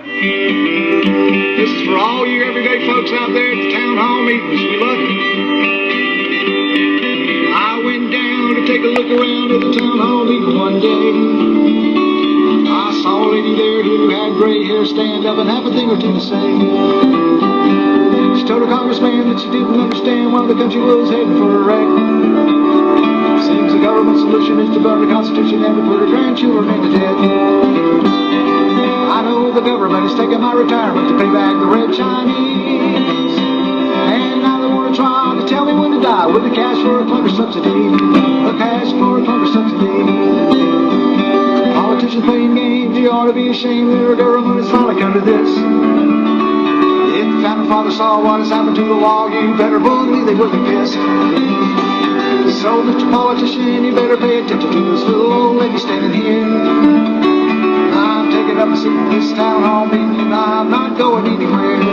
This is for all you everyday folks out there at the town hall meetings. We love you. I went down to take a look around at the town hall meeting one day. I saw a lady there who had gray hair stand up and have a thing or two to say. She told her congressman that she didn't understand why the country was heading for a wreck. Seems the government solution is to burn the Constitution and to put her grandchildren into debt. I know the government is taking my retirement to pay back the red Chinese. And now they want to try to tell me when to die with the cash for a clunker subsidy. The cash for a clunker subsidy. Politicians playing games, you ought to be ashamed that our government is finally come to this. If the founding fathers saw what has happened to the law, you better believe they would be pissed. So, Mr. Politician, you better pay attention to this little old lady standing here. I'm taking up a seat in this town hall meeting, and I'm not going anywhere. I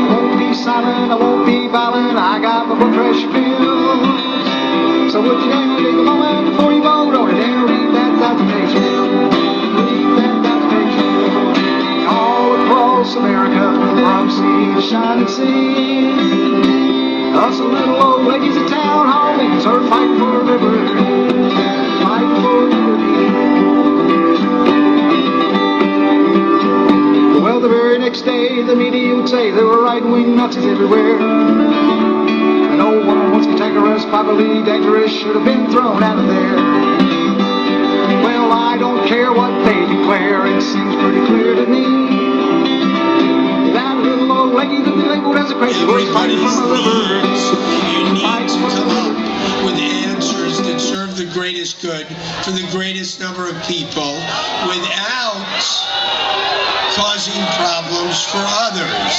won't be silent, I won't be violent, I got my blood pressure pills. So would you dare take a moment before you vote on it and read that documentation? Read that documentation. All across America, from sea to shining sea. Us little old ladies at town hall meetings are fighting for liberty. Fighting for liberty. Well, the very next day, the media would say there were right-wing Nazis everywhere. An old woman once Pythagoras, probably dangerous, should have been thrown out of there. Well, I don't care what they declare, it seems pretty clear to me. That little old lady that they labeled as a crazy was fighting for my liver. You need to come up with answers that serve the greatest good for the greatest number of people without causing problems for others.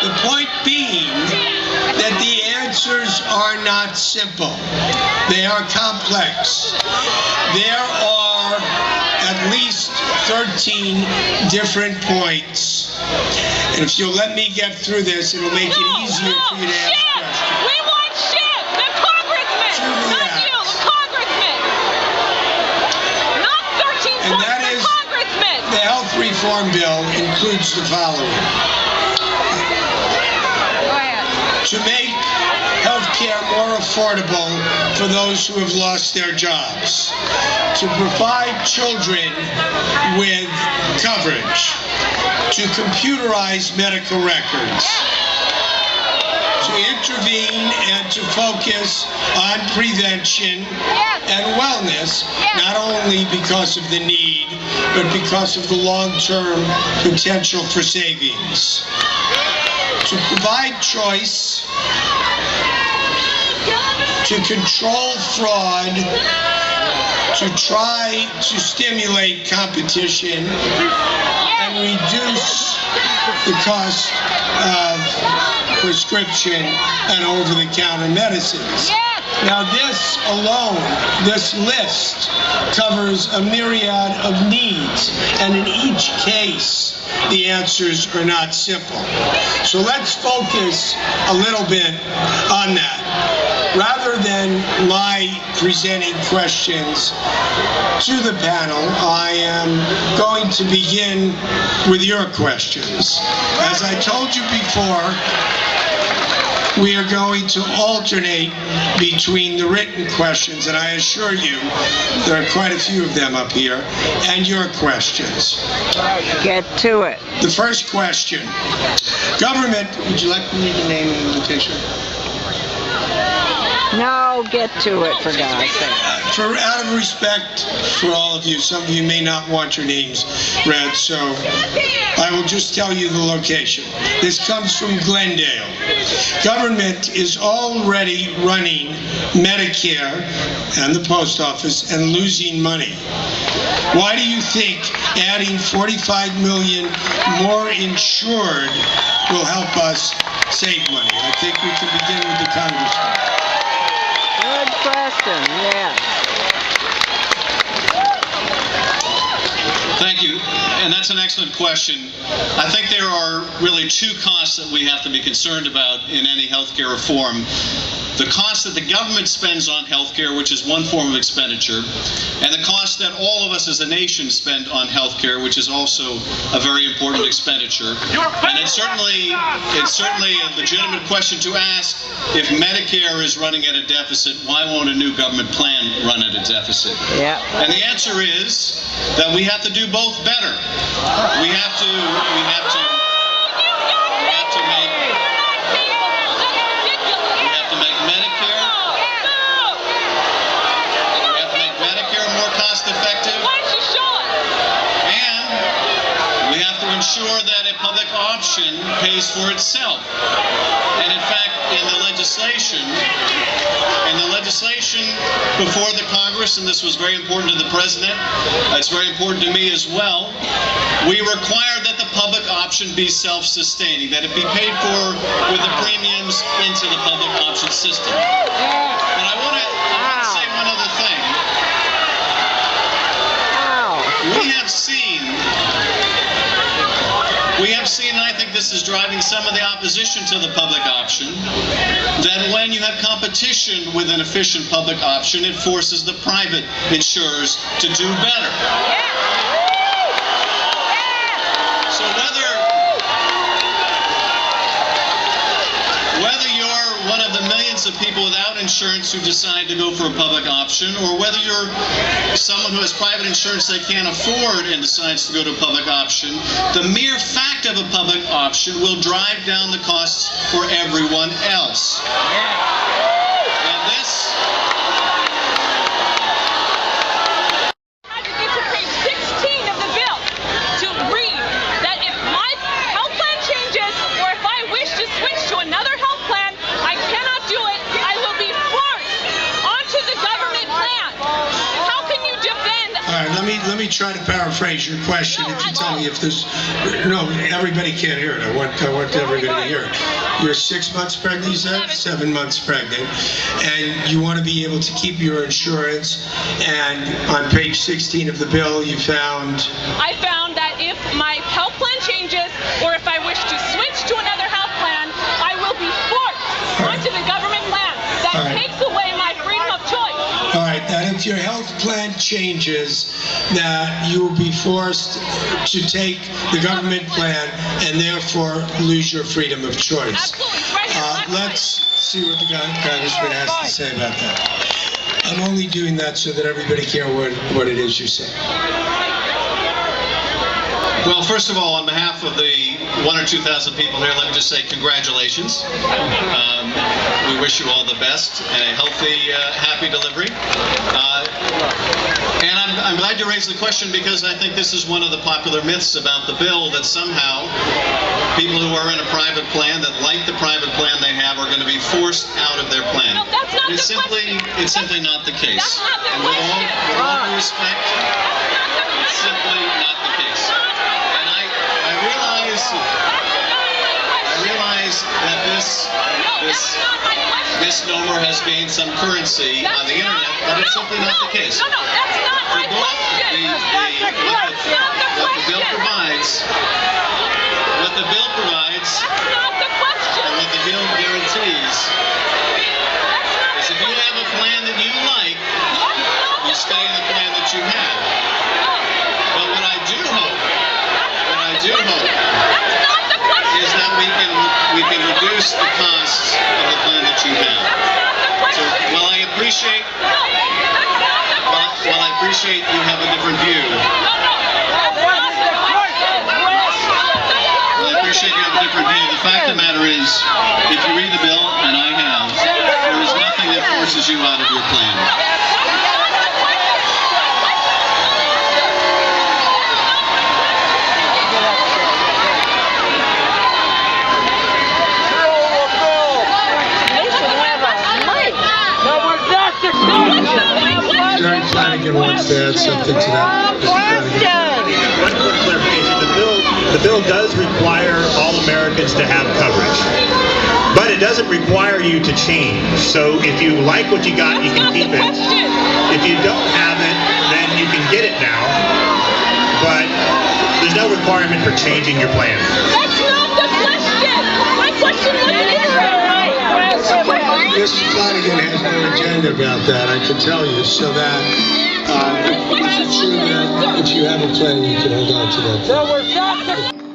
The point being that the answers are not simple. They are complex. There are at least 13 different points. And if you'll let me get through this, it'll make it easier for you to ask questions. We want Schiff, the congressman, not you, the congressman. Not 13 And points, that the is, congressman. the health reform bill includes the following. Go ahead. To make health care more affordable for those who have lost their jobs. To provide children with coverage. To computerize medical records. To intervene and to focus on prevention and wellness, not only because of the need, but because of the long-term potential for savings. To provide choice, to control fraud, to try to stimulate competition, and reduce the cost of prescription and over-the-counter medicines. Now this alone, this list, covers a myriad of needs, and in each case, the answers are not simple. So let's focus a little bit on that. Rather than my presenting questions to the panel, I am going to begin with your questions. As I told you before, we are going to alternate between the written questions, and I assure you there are quite a few of them up here, and your questions. Get to it. The first question. Government, would you like me to name and location? No, get to it, for God's sake. Out of respect for all of you, some of you may not want your names read, so I will just tell you the location. This comes from Glendale. Government is already running Medicare and the post office and losing money. Why do you think adding 45 million more insured will help us save money? I think we can begin with the Congressman. Good question, yeah. Thank you, and that's an excellent question. I think there are really two costs that we have to be concerned about in any healthcare reform. the cost that the government spends on healthcare, which is one form of expenditure, and the cost that all of us as a nation spend on healthcare, which is also a very important expenditure. And it's certainly a legitimate question to ask, if Medicare is running at a deficit, why won't a new government plan run at a deficit? Yeah. And the answer is that we have to do both better. We have to make Medicare more cost effective. And we have to ensure that a public option pays for itself. And in fact, in the legislation before the Congress, and this was very important to the President, it's very important to me as well, we required that the public option be self-sustaining, that it be paid for with the premiums into the public option system. But I want to say one other thing. We have seen, and I think this is driving some of the opposition to the public option, that when you have competition with an efficient public option, it forces the private insurers to do better. So whether you're one of the millions of people without insurance who decide to go for a public option, or whether you're someone who has private insurance they can't afford and decides to go to a public option, the mere fact of a public option will drive down the costs for everyone else. And this... I had to get to page 16 of the bill to read that if my health plan changes, or if I wish to switch to another health plan, I cannot do it. I will be forced onto the government plan. How can you defend? All right, let me try to paraphrase your question. If you tell me if there's everybody can't hear it. I want everybody to hear it. You're 6 months pregnant, you said? 7 months pregnant, and you want to be able to keep your insurance. And on page 16 of the bill, I found that if my health plan changes, or if I wish to switch to another health plan, I will be forced onto the government plan. That takes away my freedom of choice. All right, that if your health plan changes, that you will be forced to take the government plan and therefore lose your freedom of choice. Absolutely. Let's see what the Congressman has to say about that. I'm only doing that so that everybody can hear what it is you say. Well, first of all, on behalf of the 1,000 or 2,000 people here, let me just say congratulations. We wish you all the best and a healthy, happy delivery. And I'm glad you raised the question, because I think this is one of the popular myths about the bill, that somehow people who are in a private plan that like the private plan they have are going to be forced out of their plan. No, that's not It's simply not the case. That's not the And with all due respect, it's simply not the case. And I realize that this misnomer has gained some currency on the internet, but it's simply not the case. No, that's not my question. What the bill provides, and what the bill guarantees, is if you have a plan that you like, you stay in the plan that you have. But what I do hope is that we can reduce the costs of the plan that you have. So while I appreciate you have a different view, the fact of the matter is, if you read the bill, and I have, there is nothing that forces you out of your plan. Jerry Flanagan wants to add something to that. One quick clarification. The bill does require all Americans to have coverage, but it doesn't require you to change. So if you like what you got, you can keep it. If you don't have it, then you can get it now, but there's no requirement for changing your plan. That's not the question. My question wasn't Mrs. Flanagan has no agenda about that, I can tell you, so that is it true that if you have a plan, you can hold on to that.